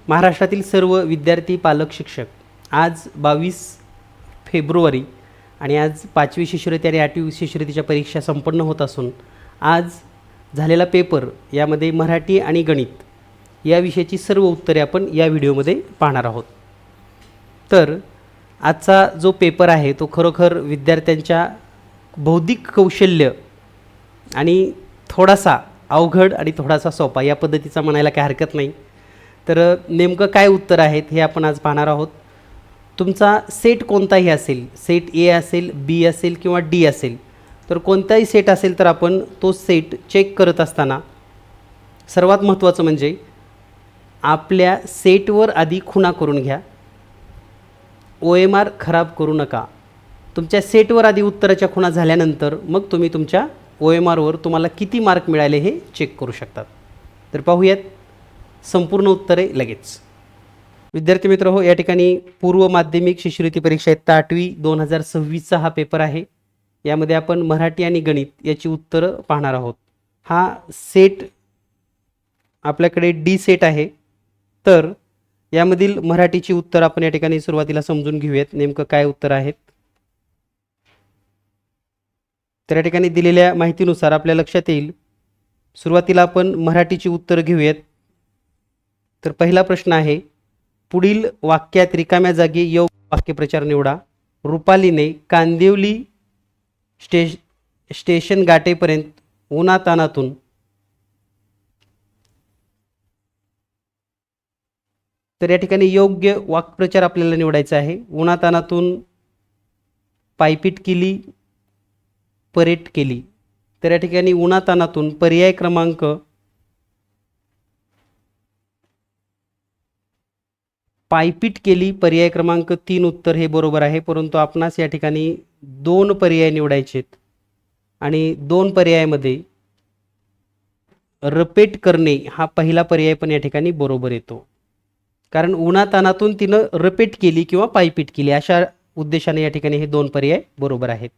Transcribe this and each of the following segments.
महाराष्ट्रातील सर्व विद्यार्थी, पालक, शिक्षक आज 22 फेब्रुवारी आणि आज 5वी शिष्यवृत्ती आणि 8वी शिष्यवृत्तीच्या परीक्षा संपन्न होत असून आज झालेला पेपर यामध्ये मराठी आणि गणित या विषयाची सर्व उत्तरे आपण या व्हिडिओमध्ये पाहणार आहोत। तर आजचा जो पेपर आहे तो खरोखर विद्यार्थ्यांच्या बौद्धिक कौशल्य आणि थोडासा अवघड आणि थोडासा सोपा या पद्धतीचा म्हणायला काही हरकत नाही। तर नेमकं काय उत्तर आहेत हे आपण आज पाहणार आहोत। तुमचा सेट कोणताही असेल, सेट ए असेल, बी असेल किंवा डी असेल, तर कोणताही सेट असेल तर आपण तो सेट चेक करत असताना सर्वात महत्त्वाचं म्हणजे आपल्या सेटवर आधी खुणा करून घ्या। OMR खराब करू नका। तुमच्या सेटवर आधी उत्तराच्या खुणा झाल्यानंतर मग तुम्ही तुमच्या OMRवर तुम्हाला किती मार्क मिळाले हे चेक करू शकतात। तर पाहूयात संपूर्ण उत्तरे लगेच। विद्यार्थी मित्र हो, या ठिकाणी पूर्व माध्यमिक शिष्यवृत्ती परीक्षा इयत्ता 8वी 2026चा हा पेपर आहे। यामध्ये आपण मराठी आणि गणित याची उत्तरं पाहणार आहोत। हा सेट आपल्याकडे डी सेट आहे। तर यामधील मराठीची उत्तर आपण या ठिकाणी सुरुवातीला समजून घेऊयात नेमकं काय उत्तर आहेत। तर या ठिकाणी दिलेल्या माहितीनुसार आपल्या लक्षात येईल। सुरुवातीला आपण मराठीची उत्तर घेऊयात। तर पहिला प्रश्न आहे, पुढील वाक्यात रिकाम्या जागी योग्य वाक्यप्रचार निवडा। रुपालीने कांदिवली स्टेशन गाठेपर्यंत उन्हातानातून तर या ठिकाणी योग्य वाक्प्रचार आपल्याला निवडायचा आहे। उन्हातानातून पायपीट केली, परेड केली। तर या ठिकाणी उन्हातानातून पर्याय क्रमांक पायपीट केली, पर्याय क्रमांक 3 उत्तर हे बरोबर आहे। परंतु आपणास या ठिकाणी 2 पर्याय निवडायचेत आणि 2 पर्यायामध्ये रपेट करणे हा पहिला पर्याय पण या ठिकाणी बरोबर येतो। कारण उन्हातानातून तिनं रपेट केली किंवा पायपीट केली अशा उद्देशाने या ठिकाणी हे 2 पर्याय बरोबर आहेत।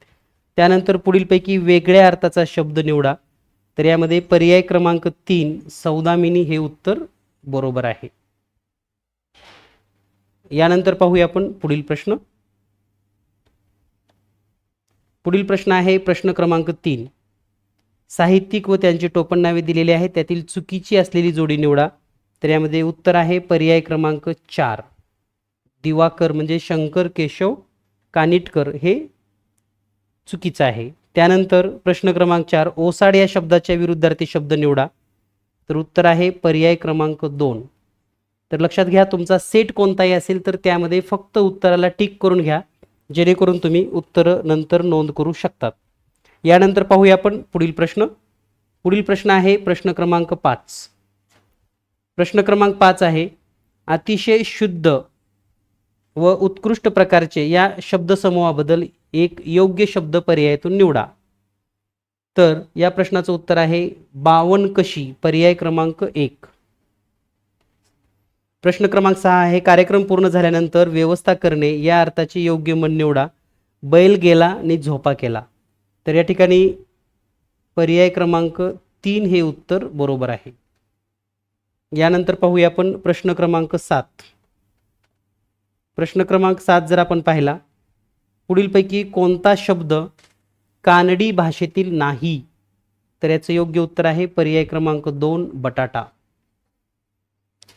त्यानंतर पुढीलपैकी वेगळ्या अर्थाचा शब्द निवडा। तर यामध्ये पर्याय क्रमांक 3 सौदामिनी हे उत्तर बरोबर आहे। यानंतर पाहूया आपण पुढील प्रश्न। पुढील प्रश्न आहे प्रश्न क्रमांक 3, साहित्यिक व त्यांची टोपणनावे दिलेली आहेत, त्यातील चुकीची असलेली जोडी निवडा। तर यामध्ये उत्तर आहे पर्याय क्रमांक 4 दिवाकर म्हणजे शंकर केशव कानिटकर हे चुकीचं आहे। त्यानंतर प्रश्न क्रमांक 4, ओसाड या शब्दाच्या विरुद्धार्थी शब्द निवडा। तर उत्तर आहे पर्याय क्रमांक 2। तर लक्षात घ्या, तुमचा सेट कोणताही असेल तर त्यामध्ये फक्त उत्तराला टिक करून घ्या, जेणेकरून तुम्ही उत्तर नंतर नोंद करू शकतात। यानंतर पाहूया आपण पुढील प्रश्न। पुढील प्रश्न आहे प्रश्न क्रमांक 5। प्रश्न क्रमांक 5 आहे, अतिशय शुद्ध व उत्कृष्ट प्रकारचे या शब्दसमूहाबद्दल एक योग्य शब्द पर्यायातून निवडा। तर या प्रश्नाचं उत्तर आहे बावनकशी, पर्याय क्रमांक 1। प्रश्न क्रमांक 6 आहे, कार्यक्रम पूर्ण झाल्यानंतर व्यवस्था करणे या अर्थाचे योग्य म्हण निवडा। बैल गेला आणि झोपा केला। तर या ठिकाणी पर्याय क्रमांक 3 हे उत्तर बरोबर आहे। यानंतर पाहूया आपण प्रश्न क्रमांक 7। प्रश्न क्रमांक 7 जर आपण पाहिला, पुढीलपैकी कोणता शब्द कानडी भाषेतील नाही? तर याचं योग्य उत्तर आहे पर्याय क्रमांक 2 बटाटा।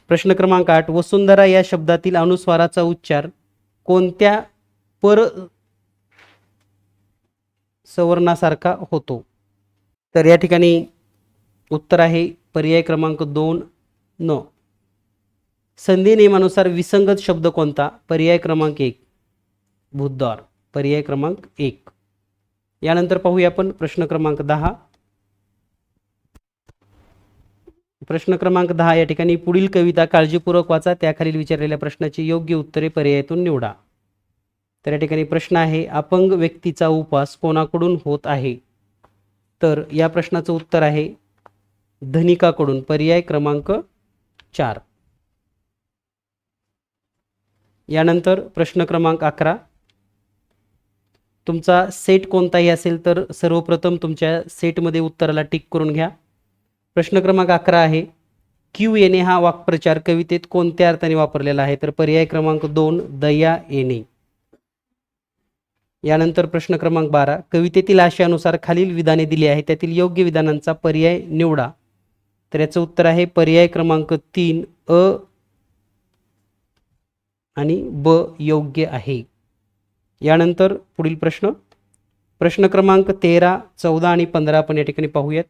प्रश्न क्रमांक 8, वसुंधरा या शब्दातील अनुस्वाराचा उच्चार कोणत्या पर सवर्णासारखा होतो? तर या ठिकाणी उत्तर आहे पर्याय क्रमांक 2 न। संधी नियमानुसार विसंगत शब्द कोणता? पर्याय क्रमांक 1 बुधवार, पर्याय क्रमांक 1। यानंतर पाहूया आपण प्रश्न क्रमांक 10। प्रश्न क्रमांक 10 या ठिकाणी पुढील कविता काळजीपूर्वक वाचा, त्याखालील विचारलेल्या प्रश्नाची योग्य उत्तरे पर्यायातून निवडा। तर या ठिकाणी प्रश्न आहे, अपंग व्यक्तीचा उपास कोणाकडून होत आहे? तर या प्रश्नाचं उत्तर आहे धनिकाकडून, पर्याय क्रमांक 4। यानंतर प्रश्न क्रमांक 11, तुमचा सेट कोणताही असेल तर सर्वप्रथम तुमच्या सेटमध्ये उत्तराला टिक करून घ्या। प्रश्न क्रमांक 11 आहे, क्यू येणे हा वाक्प्रचार कवितेत कोणत्या अर्थाने वापरलेला आहे? तर पर्याय क्रमांक 2 दया येणे. यानंतर प्रश्न क्रमांक 12, कवितेतील आशयानुसार खालील विधाने दिली आहे, त्यातील योग्य विधानांचा पर्याय निवडा. तर याचं उत्तर आहे पर्याय क्रमांक 3 अ आणि ब योग्य आहे. यानंतर पुढील प्रश्न क्रमांक 13, 14 आणि 15 आपण या ठिकाणी पाहूयात.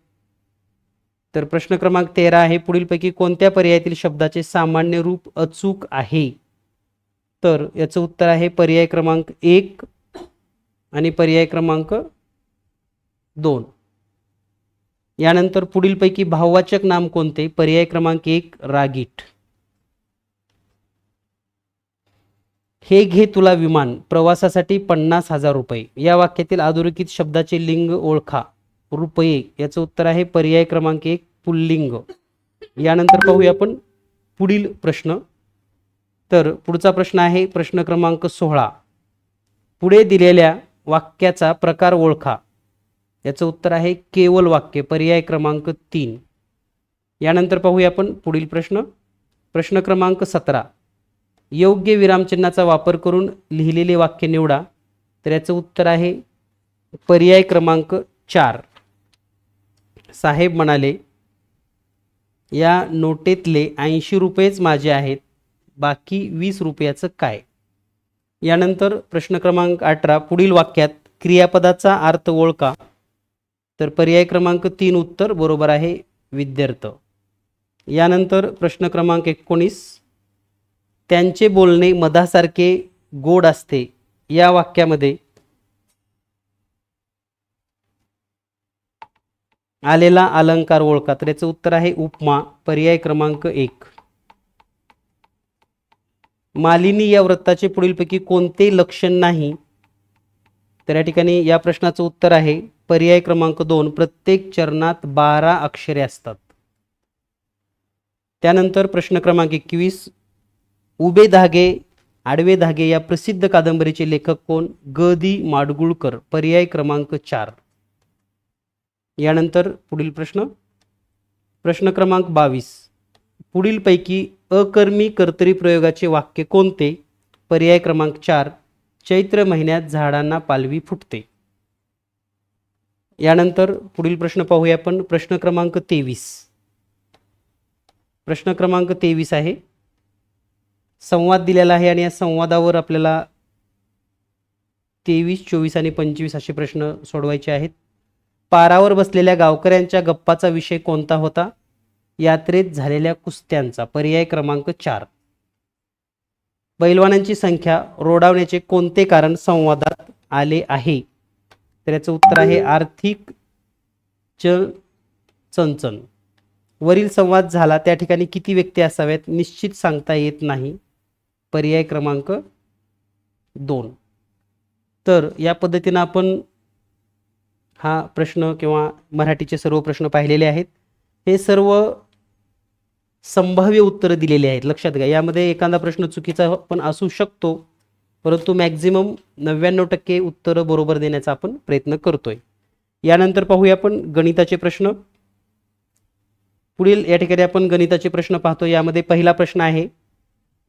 तर प्रश्न क्रमांक 13 आहे, पुढीलपैकी कोणत्या पर्यायातील शब्दाचे सामान्य रूप अचूक आहे? तर याचं उत्तर आहे पर्याय क्रमांक 1 आणि पर्याय क्रमांक 2. यानंतर पुढीलपैकी भाववाचक नाम कोणते? पर्याय क्रमांक 1 रागीट. हे घे तुला विमान, प्रवासासाठी 50,000 रुपये. या वाक्यातील अधोरेखित शब्दाचे लिंग ओळखा. रुपये. याचं उत्तर आहे पर्याय क्रमांक 1 पुल्लिंग. यानंतर पाहूया आपण पुढील प्रश्न. तर पुढचा प्रश्न आहे प्रश्न क्रमांक 16, पुढे दिलेल्या वाक्याचा प्रकार ओळखा. याचं उत्तर आहे केवल वाक्य. पर्याय क्रमांक 3. यानंतर पाहूया आपण पुढील प्रश्न क्रमांक 17, योग्य विरामचिन्हाचा वापर करून लिहिलेले वाक्य निवडा. तर याचं उत्तर आहे पर्याय क्रमांक 4. साहेब म्हणाले, या नोटेतले 80 रुपयेच माझे आहेत, बाकी 20 रुपयाचं काय? यानंतर प्रश्न क्रमांक 18, पुढील वाक्यात क्रियापदाचा अर्थ ओळखा. तर पर्याय क्रमांक 3 उत्तर बरोबर आहे विद्यार्थ. यानंतर प्रश्न क्रमांक 19, त्यांचे बोलणे मधासारखे गोड असते. या वाक्यामध्ये आलेला अलंकार ओळखा. तर याचं उत्तर आहे उपमा. पर्याय क्रमांक 1. मालिनी या वृत्ताचे पुढीलपैकी कोणते लक्षण नाही? तर या ठिकाणी या प्रश्नाचं उत्तर आहे पर्याय क्रमांक 2 प्रत्येक चरणात 12 अक्षरे असतात. त्यानंतर प्रश्न क्रमांक 21, उभे धागे आडवे धागे या प्रसिद्ध कादंबरीचे लेखक कोण? ग दि माडगुळकर. पर्याय क्रमांक 4. यानंतर पुढील प्रश्न क्रमांक 22, पुढीलपैकी अकर्मी कर्तरी प्रयोगाचे वाक्य कोणते? पर्याय क्रमांक 4 चैत्र महिन्यात झाडांना पालवी फुटते. यानंतर पुढील प्रश्न पाहूया आपण प्रश्न क्रमांक 23. प्रश्न क्रमांक 23 आहे, संवाद दिलेला आहे आणि या संवादावर आपल्याला 23, 24 आणि 25 असे प्रश्न सोडवायचे आहेत. पारावर बसलेल्या गावकऱ्यांच्या गप्पाचा विषय कोणता होता? यात्रेत झालेल्या कुस्त्यांचा. पर्याय क्रमांक 4. पैलवानांची संख्या रोडावण्याचे कोणते कारण संवादात आले आहे? तर याचं उत्तर आहे आर्थिक चणचण. वरील संवाद झाला त्या ठिकाणी किती व्यक्ती असाव्यात? निश्चित सांगता येत नाही. पर्याय क्रमांक 2. तर या पद्धतीनं आपण हा प्रश्न किंवा मराठीचे सर्व प्रश्न पाहिलेले आहेत. हे सर्व संभाव्य उत्तरं दिलेली आहेत. लक्षात घ्या, यामध्ये एखादा प्रश्न चुकीचा पण असू शकतो, परंतु मॅक्झिमम 99% उत्तरं बरोबर देण्याचा आपण प्रयत्न करतोय. यानंतर पाहूया आपण गणिताचे प्रश्न. पुढील या ठिकाणी आपण गणिताचे प्रश्न पाहतो. यामध्ये पहिला प्रश्न आहे,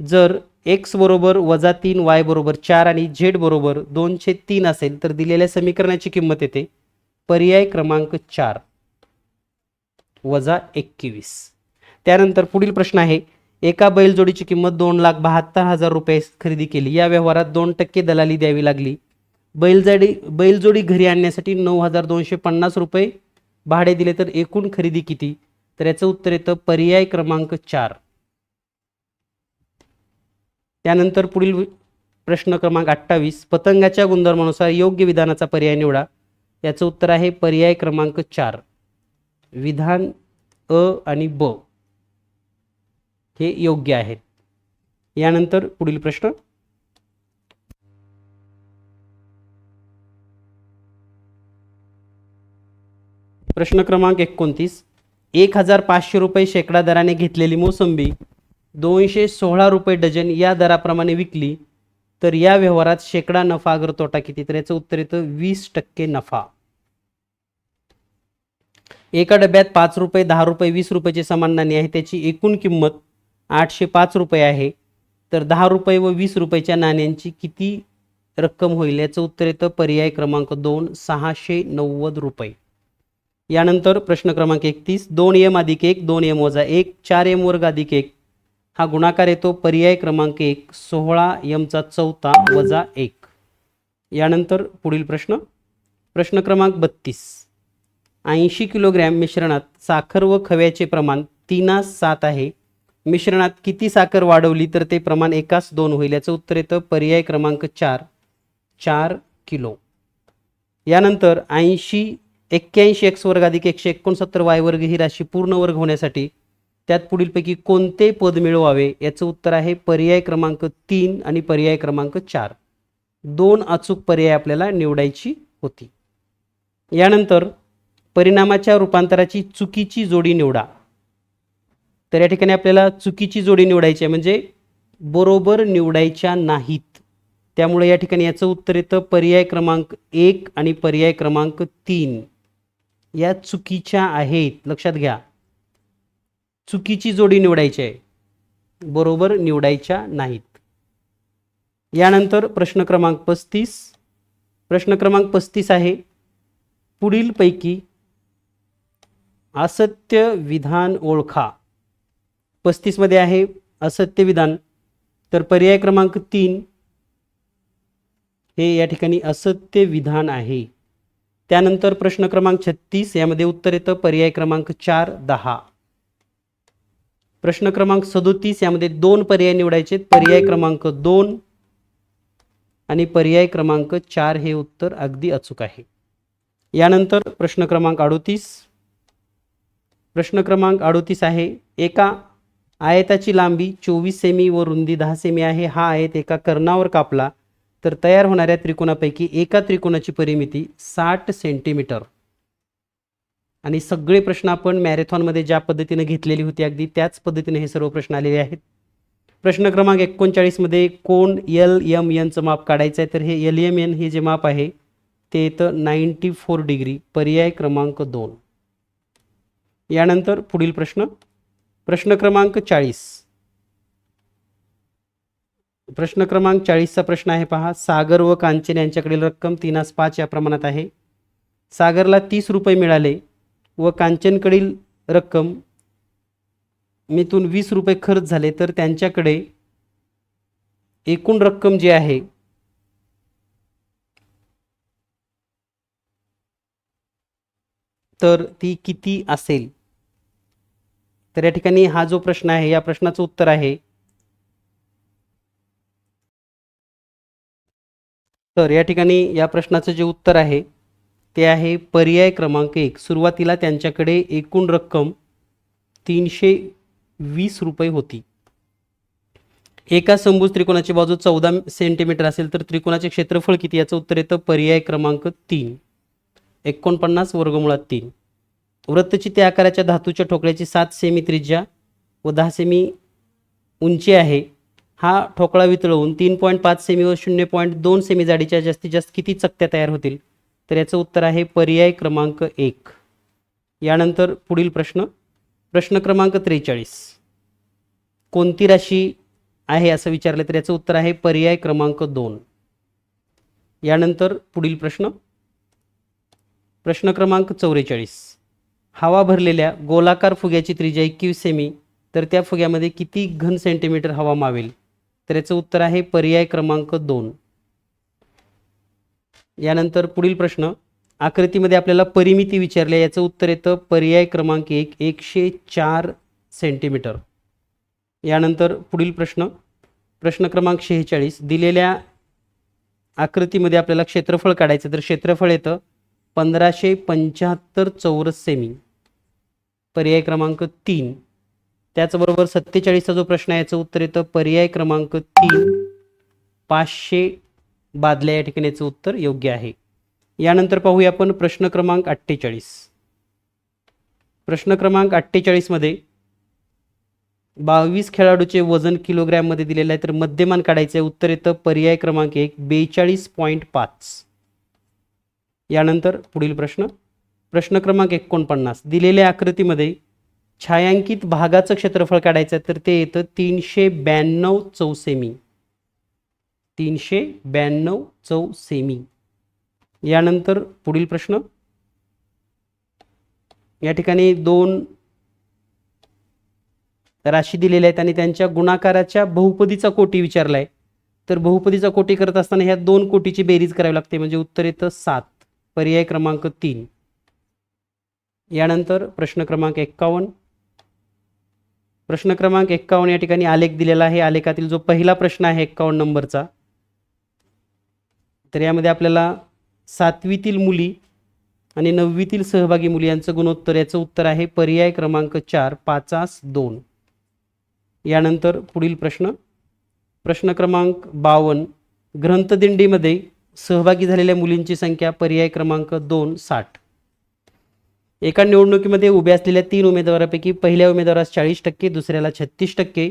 जर x बरोबर -3 y बरोबर 4 आणि z बरोबर 2/3 असेल तर दिलेल्या समीकरणाची किंमत येते. पर्याय क्रमांक 4 -21. त्यानंतर पुढील प्रश्न आहे, एका बैलजोडीची किंमत 2,72,000 रुपये खरेदी केली. या व्यवहारात 2% दलाली द्यावी लागली. बैलजोडी घरी आणण्यासाठी 9,250 रुपये भाडे दिले तर एकूण खरेदी किती? तर याचं उत्तर येतं पर्याय क्रमांक 4. त्यानंतर पुढील प्रश्न क्रमांक 28, पतंगाच्या गुणधर्मानुसार योग्य विधानाचा पर्याय निवडा. याचं उत्तर आहे पर्याय क्रमांक 4. विधान अ आणि ब हे योग्य आहेत. यानंतर पुढील प्रश्न क्रमांक 29, 1,500 रुपये शेकडा दराने घेतलेली मोसंबी 216 रुपये डझन या दराप्रमाणे विकली तर या व्यवहारात शेकडा नफा तोटा किती? तर याचं उत्तर येतं 20% नफा. एका डब्यात 5 रुपये, 10 रुपये, 20 रुपयाचे समान नाणी आहे, त्याची एकूण किंमत 805 रुपये आहे. तर 10 रुपये व 20 रुपयाच्या नाण्यांची किती रक्कम होईल? याचं उत्तर येतं पर्याय क्रमांक 2, 690 रुपये. यानंतर प्रश्न क्रमांक 31, 2m अधिक 1, 2m वजा 1, 4m वर्ग अधिक 1 हा गुणाकार येतो. पर्याय क्रमांक 1, 16m चा चौथा वजा 1. यानंतर पुढील प्रश्न, प्रश्न क्रमांक 32, 80 किलोग्रॅम मिश्रणात साखर व खव्याचे प्रमाण 3:7 आहे. मिश्रणात किती साखर वाढवली तर ते प्रमाण 1:2 होईल? याचं उत्तर येतं पर्याय क्रमांक 4, 4 किलो. यानंतर 81 x वर्ग अधिक 169 y वर्ग ही राशी पूर्ण वर्ग होण्यासाठी त्यात पुढीलपैकी कोणते पद मिळवावे? याचं उत्तर आहे पर्याय क्रमांक 3 आणि पर्याय क्रमांक 4. 2 अचूक पर्याय आपल्याला निवडायची होती. यानंतर परिणामाच्या रूपांतराची चुकीची जोडी निवडा. तर या ठिकाणी आपल्याला चुकीची जोडी निवडायची आहे, म्हणजे बरोबर निवडायच्या नाहीत. त्यामुळे या ठिकाणी याचं उत्तर येतं पर्याय क्रमांक 1 आणि पर्याय क्रमांक 3 या चुकीच्या आहेत. लक्षात घ्या, चुकीची जोडी निवडायची आहे, बरोबर निवडायच्या नाहीत. यानंतर प्रश्न क्रमांक 35, प्रश्न क्रमांक 35 आहे, पुढीलपैकी असत्य विधान ओळखा. 35 मध्ये आहे असत्य विधान, तर पर्याय क्रमांक 3 हे या ठिकाणी असत्य विधान आहे. त्यानंतर प्रश्न क्रमांक 36, यामध्ये उत्तर येतं पर्याय क्रमांक 4, 10. प्रश्न क्रमांक 37, यामध्ये 2 पर्याय निवडायचे, पर्याय क्रमांक 2 आणि पर्याय क्रमांक 4 हे उत्तर अगदी अचूक आहे. यानंतर प्रश्न क्रमांक 38, प्रश्न क्रमांक 38 आहे, एका आयताची लांबी 24 सेमी व रुंदी 10 सेमी आहे. हा आयत एका कर्णावर कापला तर तयार होणाऱ्या त्रिकोणापैकी एका त्रिकोणाची परिमिती 60 सेंटीमीटर. आणि सगळे प्रश्न आपण मॅरेथॉनमध्ये ज्या पद्धतीने घेतलेली होती अगदी त्याच पद्धतीने हे सर्व प्रश्न आलेले आहेत. प्रश्न क्रमांक 39 मध्ये कोण LMNचं माप काढायचं आहे? तर हे LMN हे जे माप आहे ते येतं 94 डिग्री, पर्याय क्रमांक 2. यानंतर पुढील प्रश्न, प्रश्न क्रमांक 40, प्रश्न क्रमांक 40चा प्रश्न आहे पहा, सागर व कांचन यांच्याकडील रक्कम 3:5 या प्रमाणात आहे. सागरला 30 रुपये मिळाले व कांचनकडील रक्कम मिथून 20 रुपये खर्च झाले, तर त्यांच्याकडे एकूण रक्कम जी आहे तर ती किती असेल? तर या ठिकाणी हा जो प्रश्न आहे या प्रश्नाचं उत्तर आहे, तर या ठिकाणी या प्रश्नाचं जे उत्तर आहे ते आहे पर्याय क्रमांक 1. सुरुवातीला त्यांच्याकडे एकूण रक्कम 320 रुपये होती. एका समभुज त्रिकोणाची बाजू 14 सेंटीमीटर असेल तर त्रिकोणाचे क्षेत्रफळ किती? याचं उत्तर येतं पर्याय क्रमांक 3, 49 वर्गमुळात 3. वृत्तचित्ते आकाराच्या धातूच्या ठोकळ्याची 7 सेमी त्रिज्या व 10 सेमी उंची आहे. हा ठोकळा वितळवून 3.5 सेमी व 0.2 सेमी जाडीच्या जास्तीत जास्त किती चकत्या तयार होतील? तर याचं उत्तर आहे पर्याय क्रमांक 1. यानंतर पुढील प्रश्न, प्रश्न क्रमांक 43, कोणती राशी आहे असं विचारलं तर याचं उत्तर आहे पर्याय क्रमांक 2. यानंतर पुढील प्रश्न, प्रश्न क्रमांक 44, हवा भरलेल्या गोलाकार फुग्याची त्रिज्या 21 सेमी तर त्या फुग्यामध्ये किती घन सेंटीमीटर हवा मावेल? तर याचं उत्तर आहे पर्याय क्रमांक 2. यानंतर पुढील प्रश्न, आकृतीमध्ये आपल्याला परिमिती विचारली आहे, याचं उत्तर येतं पर्याय क्रमांक 1, 104 सेंटीमीटर. यानंतर पुढील प्रश्न, प्रश्न क्रमांक 46, दिलेल्या आकृतीमध्ये आपल्याला क्षेत्रफळ काढायचं तर क्षेत्रफळ येतं 1575 चौरस सेमी, पर्याय क्रमांक 3. त्याचबरोबर 47चा जो प्रश्न आहे याचं उत्तर येतं पर्याय क्रमांक 3, 500 बादल्या या ठिकाणी याचं उत्तर योग्य आहे. यानंतर पाहूया आपण प्रश्न क्रमांक 48. प्रश्न क्रमांक 48 मध्ये 22 खेळाडूचे वजन किलोग्रॅम मध्ये दिलेलं आहे तर मध्यमान काढायचं आहे. उत्तर येतं पर्याय क्रमांक 1, 42.5. यानंतर पुढील प्रश्न, प्रश्न क्रमांक 49 दिलेल्या आकृतीमध्ये छायांकित भागाचं क्षेत्रफळ काढायचं तर ते येतं 392 चौसेमी. 392 चौसेमी. यानंतर पुढील प्रश्न, या ठिकाणी दोन राशी दिलेल्या आहेत आणि त्यांच्या गुणाकाराच्या बहुपदीचा कोटी विचारला आहे. तर बहुपदीचा कोटी करत असताना ह्या दोन कोटीची बेरीज करावी लागते, म्हणजे उत्तर येतं 7. पर्याय क्रमांक 3. यानंतर प्रश्न क्रमांक 51. प्रश्न क्रमांक 51 या ठिकाणी आलेख दिलेला आहे. आलेखातील जो पहिला प्रश्न आहे 51 नंबरचा, तर यामध्ये आपल्याला 7वीतील मुली आणि 9वीतील सहभागी मुली यांचं गुणोत्तर, याचं उत्तर आहे पर्याय क्रमांक 4 5:2. यानंतर पुढील प्रश्न, प्रश्न क्रमांक 52. ग्रंथदिंडीमध्ये सहभागी झालेल्या मुलींची संख्या पर्याय क्रमांक 2 60. एका निवडणुकीमध्ये उभ्या असलेल्या 3 उमेदवारापैकी पहिल्या उमेदवारास 40%, दुसऱ्याला 36%,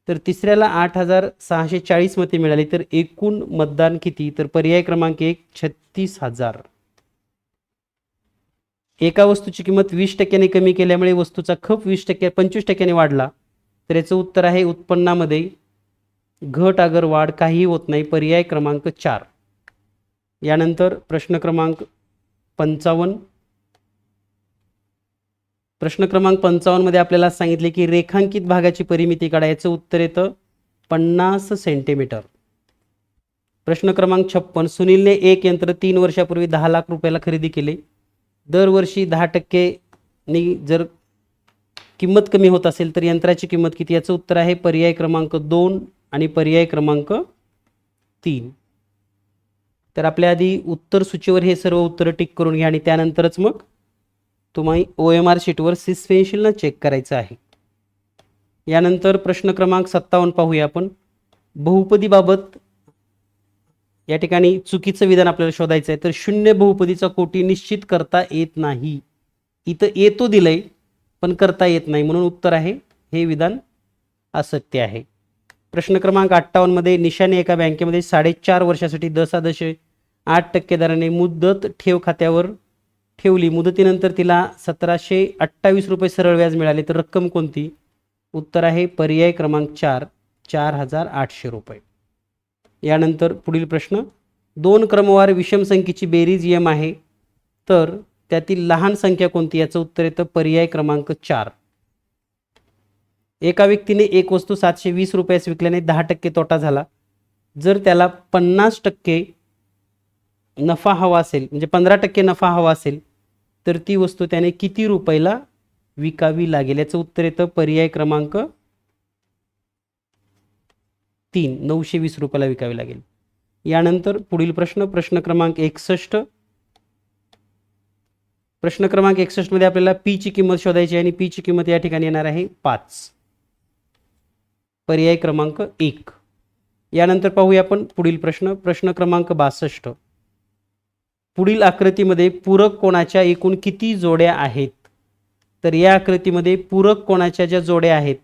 तर तिसऱ्याला 8,640 मते मिळाली. तर एकूण मतदान किती? तर पर्याय क्रमांक 1 36,000. एका वस्तूची किंमत 20% कमी केल्यामुळे वस्तूचा खप 25% वाढला. तर याचं उत्तर आहे उत्पन्नामध्ये घट अगर वाढ काहीही होत नाही. पर्याय क्रमांक 4. यानंतर प्रश्न क्रमांक 55. प्रश्न क्रमांक 55 मध्ये आपल्याला सांगितले की रेखांकित भागाची परिमिती काढायचं, उत्तर येतं 50 सेंटीमीटर. प्रश्न क्रमांक 56. सुनीलने एक यंत्र 3 वर्षापूर्वी 10 लाख रुपयाला खरेदी केले. दरवर्षी 10% जर किंमत कमी होत असेल तर यंत्राची किंमत किती? याचं उत्तर आहे पर्याय क्रमांक 2 आणि पर्याय क्रमांक 3. तर आपल्या आधी उत्तर सूचीवर हे सर्व उत्तरं टिक करून घ्या आणि त्यानंतरच मग तुम्ही OMR शीटवर सिस्पेन्शिलनं चेक करायचं आहे. यानंतर प्रश्न क्रमांक 57 पाहूया आपण. बहुपदीबाबत या ठिकाणी चुकीचं विधान आपल्याला शोधायचं आहे. तर शून्य बहुपदीचा कोटी निश्चित करता येत नाही. इथं येतो दिलंय पण करता येत नाही, म्हणून उत्तर आहे हे विधान असत्य आहे. प्रश्न क्रमांक 58 मध्ये निशाने एका बँकेमध्ये 4.5 वर्षासाठी 10.8% दराने मुदत ठेव खात्यावर ठेवली. मुदतीनंतर तिला 1728 रुपये सरळ व्याज मिळाले. तर रक्कम कोणती? उत्तर आहे पर्याय क्रमांक 4 4,800 रुपये. यानंतर पुढील प्रश्न, 2 क्रमवार विषम संख्येची बेरीज m आहे, तर त्यातील लहान संख्या कोणती? याचं उत्तर येतं पर्याय क्रमांक 4. एका व्यक्तीने एक वस्तू 720 रुपयास विकल्याने 10% तोटा झाला. जर त्याला 50% नफा हवा असेल, म्हणजे 15% नफा हवा असेल, तर ती वस्तू त्याने किती रुपयाला विकावी लागेल? याचं उत्तर येतं पर्याय क्रमांक 3 920 रुपयाला विकावी लागेल. यानंतर पुढील प्रश्न, प्रश्न क्रमांक 61. प्रश्न क्रमांक 61 मध्ये आपल्याला पी ची किंमत शोधायची आणि पी ची किंमत या ठिकाणी येणार आहे 5. पर्याय क्रमांक 1. यानंतर पाहूया आपण पुढील प्रश्न, प्रश्न क्रमांक 62. पुढील आकृतीमध्ये पूरक कोणाच्या एकूण किती जोड्या आहेत? तर या आकृतीमध्ये पूरक कोणाच्या ज्या जोड्या आहेत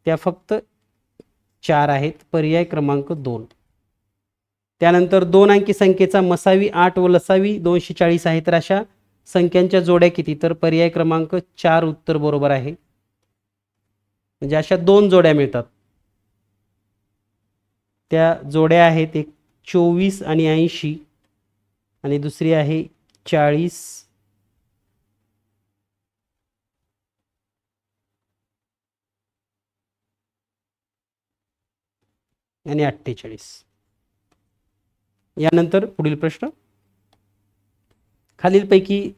त्या फक्त 4 आहेत. पर्याय क्रमांक 2. त्यानंतर 2 अंकी संख्येचा मसावी 8 व लसावी 240 आहे. तर अशा संख्यांच्या जोड्या किती? तर पर्याय क्रमांक 4 उत्तर बरोबर आहे. म्हणजे अशा 2 जोड्या मिळतात. त्या जोड्या आहेत, एक 24 आणि 80 आणि दुसरी आहे 40 आणि 48. यानंतर पुढील प्रश्न, खालीलपैकी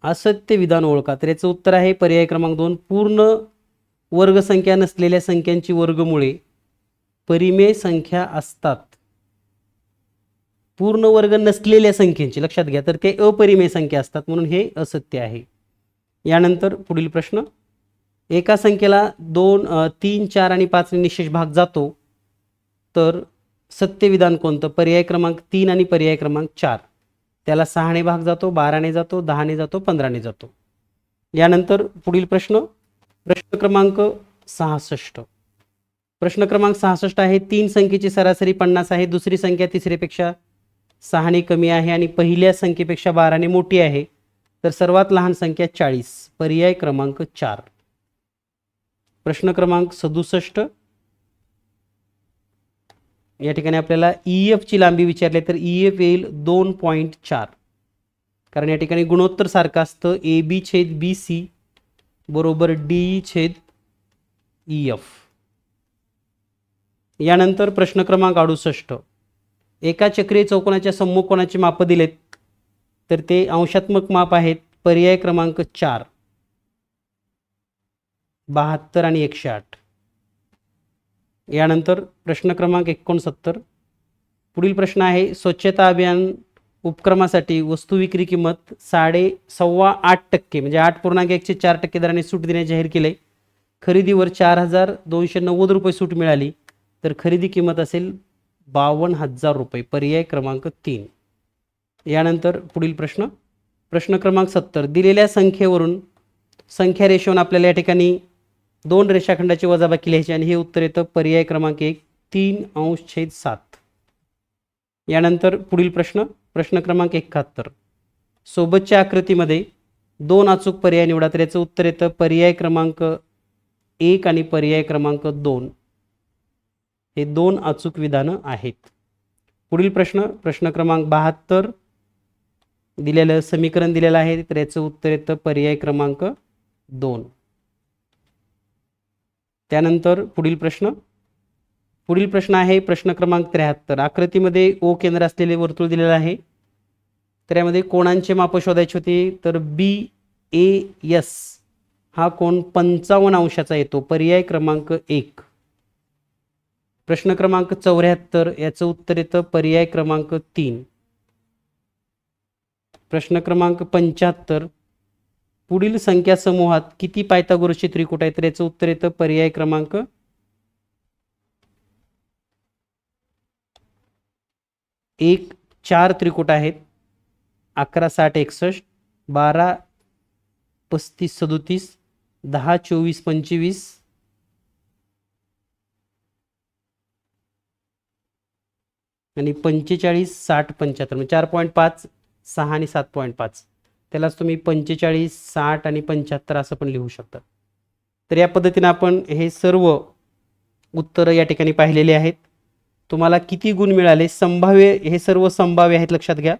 असत्य विधान ओळखा. तर याचं उत्तर आहे पर्याय क्रमांक 2 पूर्ण वर्गसंख्या नसलेल्या संख्यांची वर्गमुळे परिमेय संख्या असतात. पूर्ण वर्ग नसलेल्या संख्येची लक्षात घ्या, तर ते अपरिमेय संख्या असतात, म्हणून हे असत्य आहे. यानंतर पुढील प्रश्न, एका संख्येला 2 3 4 आणि 5 ने निशेष भाग जातो, तर सत्य विधान कोणतं? पर्याय क्रमांक 3 आणि पर्याय क्रमांक 4. त्याला 6 ने भाग जातो, 12 ने जातो, 10 ने जातो, 15 ने जातो. यानंतर पुढील प्रश्न, प्रश्न क्रमांक 66. प्रश्न क्रमांक 66 आहे, 3 संख्येची सरासरी 50 आहे, दुसरी संख्या तिसरीपेक्षा 6 ने कमी आहे आणि पहिल्या संख्येपेक्षा 12 ने मोठी आहे, तर सर्वात लहान संख्या 40, पर्याय क्रमांक 4. प्रश्न क्रमांक 67. या ठिकाणी आपल्याला EF ची लांबी विचारली तर EF येईल 2.4, कारण या ठिकाणी गुणोत्तर सारखं असतं AB छेद BC बरोबर DE छेद EF. यानंतर प्रश्न क्रमांक 68. एका चक्रीय चौकोनाच्या सम्मुख कोनाची मापं दिलेत तर ते अंशात्मक माप आहेत, पर्याय क्रमांक 4, 72 आणि 108. यानंतर प्रश्न क्रमांक 69. पुढील प्रश्न आहे, स्वच्छता अभियान उपक्रमासाठी वस्तू विक्री किंमत 7.5% म्हणजे 8.14% दराने सूट देण्याचे जाहीर केले. खरेदीवर 4,290 रुपये सूट मिळाली तर खरेदी किंमत असेल 52,000 रुपये, पर्याय क्रमांक 3. यानंतर पुढील प्रश्न क्रमांक 70. दिलेल्या संख्येवरून संख्या रेषेवरून आपल्याला या ठिकाणी 2 रेषाखंडाची वजाबाकी लिहायची आणि हे उत्तर येतं पर्याय क्रमांक 1, 3/7. यानंतर पुढील प्रश्न क्रमांक 71. सोबतच्या आकृतीमध्ये 2 अचूक पर्याय निवडा तर याचं उत्तर येतं पर्याय क्रमांक 1 आणि पर्याय क्रमांक 2. हे 2 अचूक विधानं आहेत. पुढील प्रश्न क्रमांक 72. दिलेलं समीकरण दिलेलं आहे तर याचं उत्तर येतं पर्याय क्रमांक 2. त्यानंतर पुढील प्रश्न आहे प्रश्न क्रमांक 73. आकृतीमध्ये O केंद्र असलेले वर्तुळ दिलेलं आहे तर यामध्ये कोणांचे माप शोधायचे होते तर BAS हा कोण 55 अंशाचा येतो, पर्याय क्रमांक 1. प्रश्न क्रमांक 74. याचं उत्तर येतं पर्याय क्रमांक 3. प्रश्न क्रमांक 75. पुढील संख्या समूहात किती पायथागोरसचे त्रिकूट आहेत तर याचं उत्तर येतं पर्याय क्रमांक 1. 4 त्रिकूट आहेत. 11, 60, 61, 12, 35, 37, 10, 24, 25 आणि 45, 60, 75 म्हणजे 4.5, 6 आणि 7.5. त्यालाच तुम्ही 45, 60 आणि 75 असं पण लिहू शकता. तर या पद्धतीने आपण हे सर्व उत्तरं या ठिकाणी पाहिलेली आहेत. तुम्हाला किती गुण मिळाले संभाव्य, हे सर्व संभाव्य आहेत लक्षात घ्या.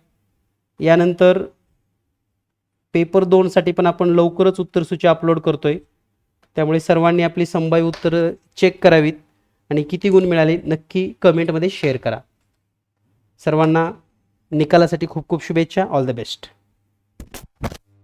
यानंतर पेपर 2 साठी पण आपण लवकरच उत्तरसूची अपलोड करतोय, त्यामुळे सर्वांनी आपली संभाव्य उत्तरं चेक करावीत आणि किती गुण मिळाले नक्की कमेंटमध्ये शेअर करा. सर्वांना निकालासाठी खूप खूप शुभेच्छा. All the best.